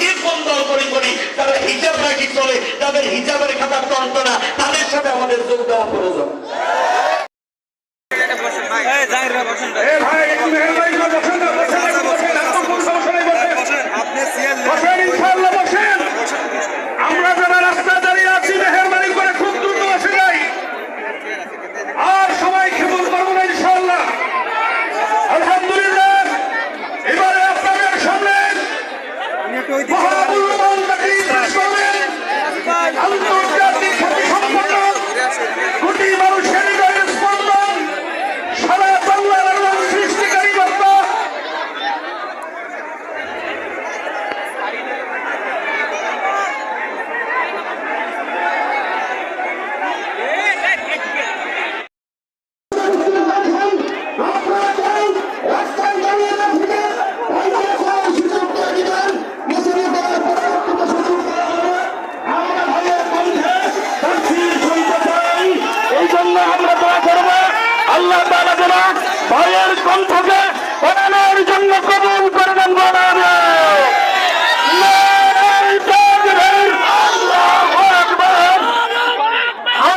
যে কোন দল করি তারা হিজাব রাখি চলে, যাদের হিজাবের খাতা টন্ত না তাদের সাথে আমাদের যোগ দেওয়া প্রয়োজন। আমরা যারা রাস্তায় দাঁড়িয়ে আছি মেহেরবানি করে খুব দ্রুত বসে যাই, আর সবাই ক্ষেপণ করবো না ইনশাআল্লাহ। আলহামদুলিল্লাহ, এবারে আপনাদের সামনে মহামূল্যবান তাকরীর পেশ করবেন আন্তর্জাতিক খ্যাতিসম্পন্ন কোটি মানুষের হৃদয়ের স্পন্দন, সারা বাংলার আলোড়ন সৃষ্টিকারী বক্তা আল্লাহ তাআলা যেন ভাইয়ের কণ্ঠকে বানানোর জন্য কবুল করে নেন।